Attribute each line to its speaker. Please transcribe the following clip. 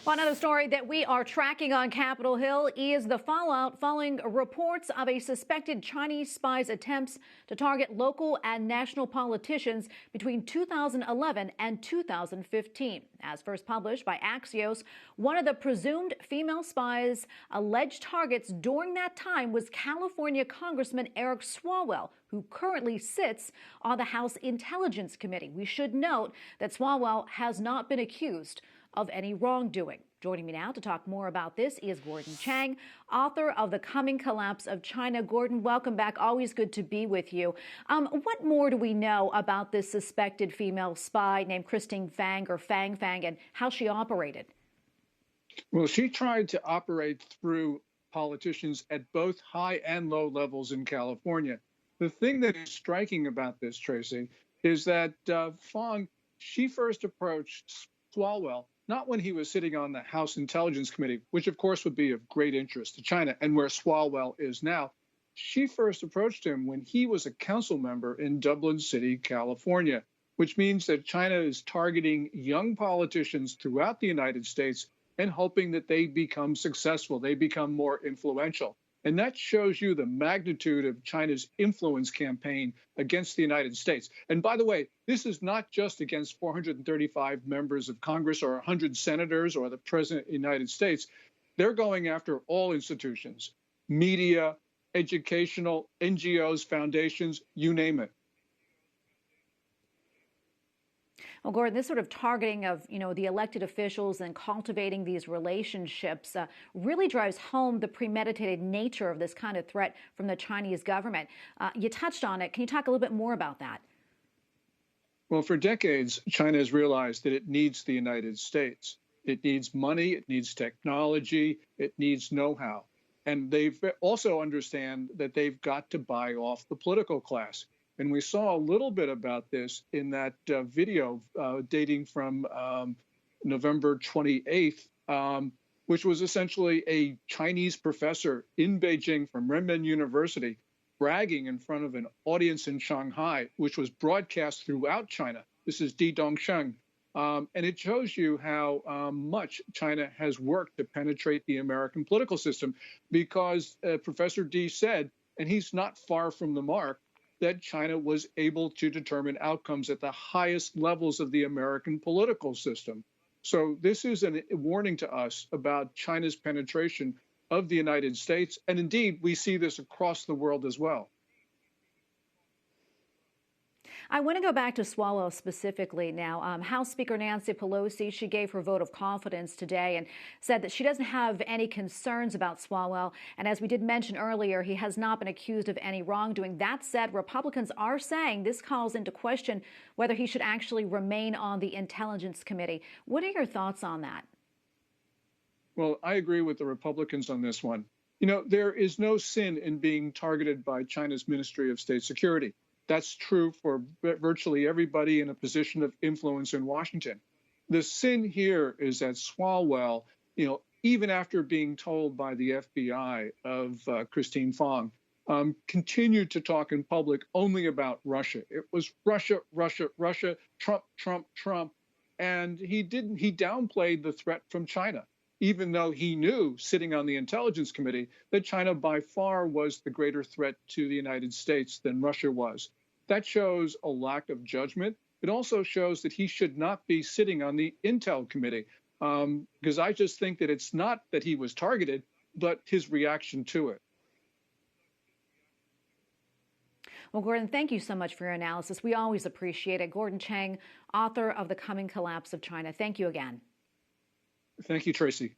Speaker 1: Well, another story that we are tracking on Capitol Hill is the fallout following reports of a suspected Chinese spy's attempts to target local and national politicians between 2011 and 2015. As first published by Axios, one of the presumed female spies' alleged targets during that time was California Congressman Eric Swalwell, who currently sits on the House Intelligence Committee. We should note that Swalwell has not been accused of any wrongdoing. Joining me now to talk more about this is Gordon Chang, author of The Coming Collapse of China. Gordon, welcome back. Always good to be with you. What more do we know about this suspected female spy named Christine Fang, or Fang, and how she operated?
Speaker 2: Well, she tried to operate through politicians at both high and low levels in California. The thing that is striking about this, Tracy, is that Fang, she first approached Swalwell not when he was sitting on the House Intelligence Committee, which of course would be of great interest to China and where Swalwell is now. She first approached him when he was a council member in Dublin City, California, which means that China is targeting young politicians throughout the United States and hoping that they become successful, they become more influential. And that shows you the magnitude of China's influence campaign against the United States. And by the way, this is not just against 435 members of Congress or 100 senators or the president of the United States. They're going after all institutions, media, educational, NGOs, foundations, you name it.
Speaker 1: Well, Gordon, this sort of targeting of, the elected officials and cultivating these relationships really drives home the premeditated nature of this kind of threat from the Chinese government. You touched on it. Can you talk a little bit more about that?
Speaker 2: Well, for decades, China has realized that it needs the United States. It needs money, it needs technology, it needs know-how. And they also understand that they've got to buy off the political class. And we saw a little bit about this in that video dating from November 28th, which was essentially a Chinese professor in Beijing from Renmin University bragging in front of an audience in Shanghai, which was broadcast throughout China. This is Di Dongsheng. And it shows you how much China has worked to penetrate the American political system, because Professor Di said, and he's not far from the mark, that China was able to determine outcomes at the highest levels of the American political system. So this is a warning to us about China's penetration of the United States. And indeed, we see this across the world as well.
Speaker 1: I want to go back to Swalwell specifically now. House Speaker Nancy Pelosi, she gave her vote of confidence today and said that she doesn't have any concerns about Swalwell. And as we did mention earlier, he has not been accused of any wrongdoing. That said, Republicans are saying this calls into question whether he should actually remain on the Intelligence Committee. What are your thoughts on that?
Speaker 2: Well, I agree with the Republicans on this one. There is no sin in being targeted by China's Ministry of State Security. That's true for virtually everybody in a position of influence in Washington. The sin here is that Swalwell, even after being told by the FBI of Christine Fang, continued to talk in public only about Russia. It was Russia, Russia, Russia, Trump, Trump, Trump. And he downplayed the threat from China, even though he knew, sitting on the Intelligence Committee, that China by far was the greater threat to the United States than Russia was. That shows a lack of judgment. It also shows that he should not be sitting on the Intel Committee, because I just think that it's not that he was targeted, but his reaction to it.
Speaker 1: Well, Gordon, thank you so much for your analysis. We always appreciate it. Gordon Chang, author of The Coming Collapse of China. Thank you again.
Speaker 2: Thank you, Tracy.